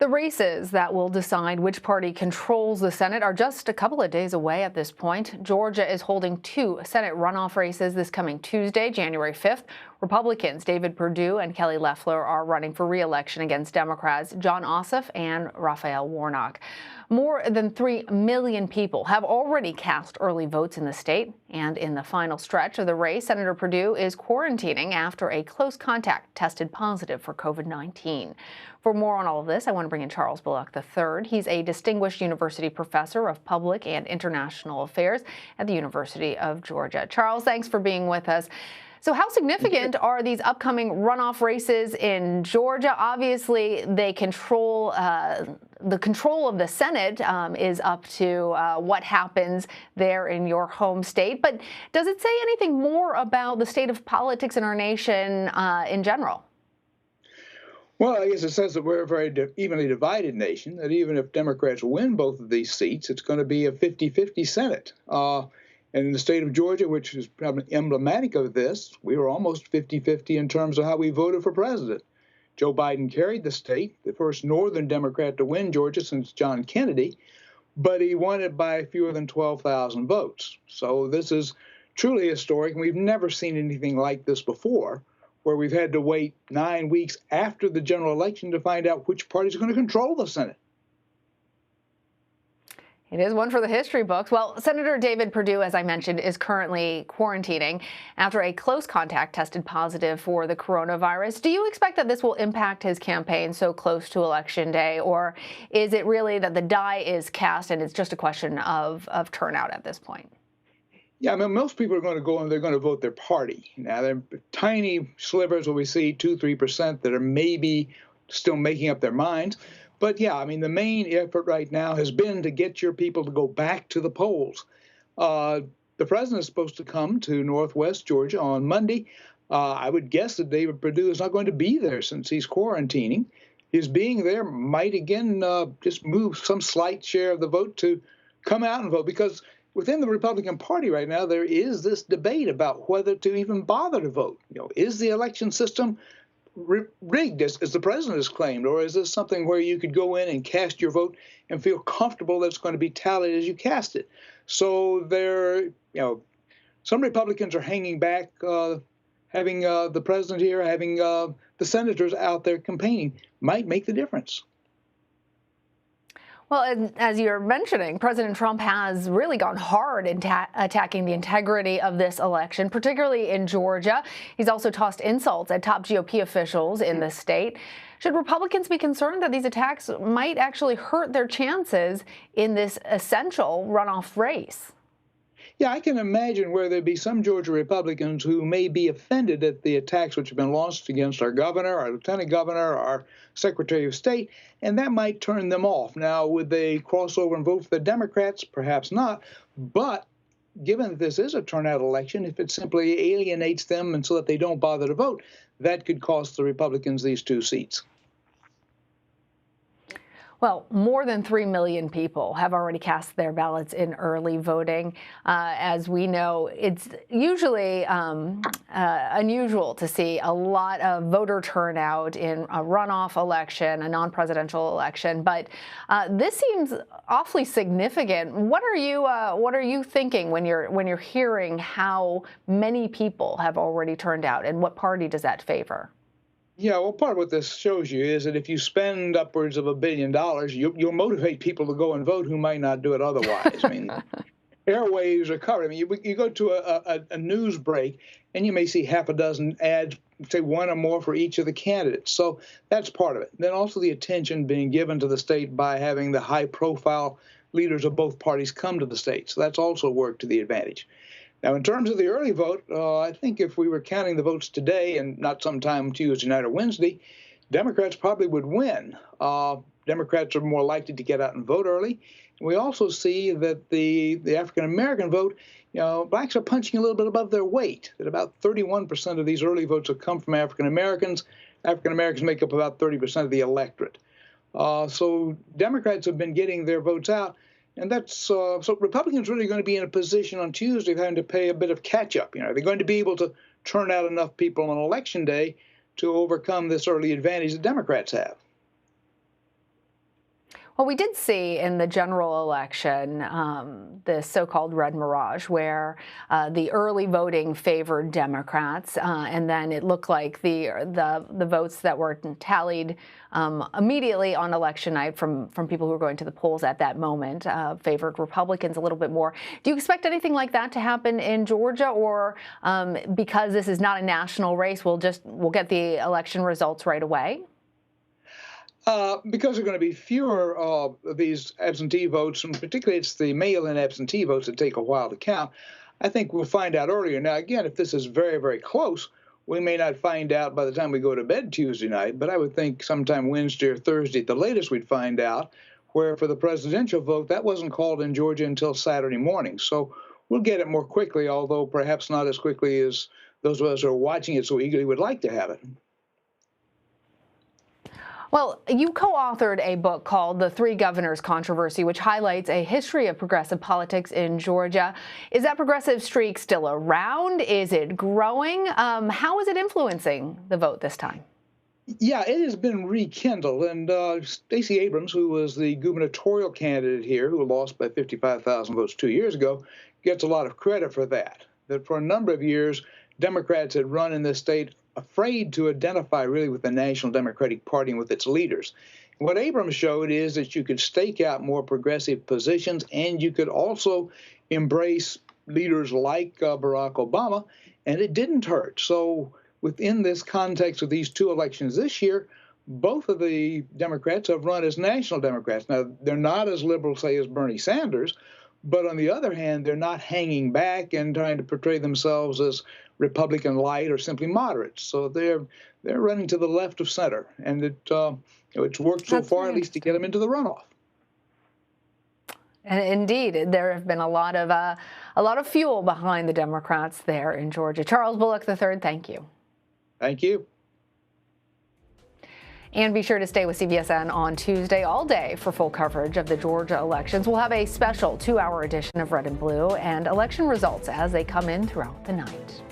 The races that will decide which party controls the Senate are just a couple of days away at this point. Georgia is holding two Senate runoff races this coming Tuesday, January 5th. Republicans David Perdue and Kelly Loeffler are running for re-election against Democrats Jon Ossoff and Raphael Warnock. More than 3 million people have already cast early votes in the state. And in the final stretch of the race, Senator Perdue is quarantining after a close contact tested positive for COVID-19. For more on all of this, I want to bring in Charles Bullock III. He's a distinguished university professor of public and international affairs at the University of Georgia. Charles, thanks for being with us. So how significant are these upcoming runoff races in Georgia? Obviously, they control the control of the Senate is up to what happens there in your home state. But does it say anything more about the state of politics in our nation in general? Well, I guess it says that we're a very evenly divided nation, that even if Democrats win both of these seats, it's going to be a 50-50 Senate. And in the state of Georgia, which is probably emblematic of this, we were almost 50-50 in terms of how we voted for president. Joe Biden carried the state, the first Northern Democrat to win Georgia since John Kennedy, but he won it by fewer than 12,000 votes. So this is truly historic, and we've never seen anything like this before, where we've had to wait 9 weeks after the general election to find out which party is going to control the Senate. It is one for the history books. Well, Senator David Perdue, as I mentioned, is currently quarantining after a close contact tested positive for the coronavirus. Do you expect that this will impact his campaign so close to Election Day, or is it really that the die is cast and it's just a question of turnout at this point? Yeah, I mean, most people are going to go and they're going to vote their party. Now, there are tiny slivers where we see 2-3% that are maybe still making up their minds. But yeah, I mean, the main effort right now has been to get your people to go back to the polls. The president is supposed to come to Northwest Georgia on Monday. I would guess that David Perdue is not going to be there since he's quarantining. His being there might again just move some slight share of the vote to come out and vote, because within the Republican Party right now, there is this debate about whether to even bother to vote. You know, is the election system rigged, as the president has claimed, or is this something where you could go in and cast your vote and feel comfortable that it's going to be tallied as you cast it? So some Republicans are hanging back, having the president here, having the senators out there campaigning might make the difference. Well, as you're mentioning, President Trump has really gone hard in attacking the integrity of this election, particularly in Georgia. He's also tossed insults at top GOP officials in the state. Should Republicans be concerned that these attacks might actually hurt their chances in this essential runoff race? Yeah, I can imagine where there'd be some Georgia Republicans who may be offended at the attacks which have been launched against our governor, our lieutenant governor, our secretary of state, and that might turn them off. Now, would they cross over and vote for the Democrats? Perhaps not. But given that this is a turnout election, if it simply alienates them and so that they don't bother to vote, that could cost the Republicans these 2 seats. Well, more than 3 million people have already cast their ballots in early voting. As we know, it's usually unusual to see a lot of voter turnout in a runoff election, a non-presidential election. But this seems awfully significant. What are you thinking when you're hearing how many people have already turned out, and what party does that favor? Yeah, well, part of what this shows you is that if you spend upwards of $1 billion, you'll motivate people to go and vote who might not do it otherwise. I mean, airwaves are covered. I mean, you go to a news break, and you may see half a dozen ads, say one or more for each of the candidates. So that's part of it. Then also the attention being given to the state by having the high-profile leaders of both parties come to the state. So that's also worked to the advantage. Now, in terms of the early vote, I think if we were counting the votes today and not sometime Tuesday night or Wednesday, Democrats probably would win. Democrats are more likely to get out and vote early. We also see that the African-American vote, blacks are punching a little bit above their weight, that about 31% of these early votes have come from African-Americans. African-Americans make up about 30% of the electorate. So Democrats have been getting their votes out. And that's so Republicans really going to be in a position on Tuesday of having to pay a bit of catch up. They're going to be able to turn out enough people on Election Day to overcome this early advantage the Democrats have. Well, we did see in the general election this so-called red mirage, where the early voting favored Democrats, and then it looked like the votes that were tallied immediately on election night from people who were going to the polls at that moment favored Republicans a little bit more. Do you expect anything like that to happen in Georgia, or because this is not a national race, we'll get the election results right away? Because there are going to be fewer of these absentee votes, and particularly it's the mail-in absentee votes that take a while to count, I think we'll find out earlier. Now, again, if this is very, very close, we may not find out by the time we go to bed Tuesday night, but I would think sometime Wednesday or Thursday at the latest we'd find out, where for the presidential vote, that wasn't called in Georgia until Saturday morning. So we'll get it more quickly, although perhaps not as quickly as those of us who are watching it so eagerly would like to have it. Well, you co-authored a book called The Three Governors Controversy, which highlights a history of progressive politics in Georgia. Is that progressive streak still around? Is it growing? How is it influencing the vote this time? Yeah, it has been rekindled. And Stacey Abrams, who was the gubernatorial candidate here, who lost by 55,000 votes 2 years ago, gets a lot of credit for that. That for a number of years, Democrats had run in this state afraid to identify really with the National Democratic Party and with its leaders. What Abrams showed is that you could stake out more progressive positions, and you could also embrace leaders like Barack Obama, and it didn't hurt. So within this context of these two elections this year, both of the Democrats have run as national Democrats. Now, they're not as liberal, say, as Bernie Sanders, but on the other hand, they're not hanging back and trying to portray themselves as Republican light or simply moderates. So they're running to the left of center, and it's worked so far, at least, to get them into the runoff. And indeed, there have been a lot of fuel behind the Democrats there in Georgia. Charles Bullock III, thank you. Thank you. And be sure to stay with CBSN on Tuesday all day for full coverage of the Georgia elections. We'll have a special 2-hour edition of Red and Blue and election results as they come in throughout the night.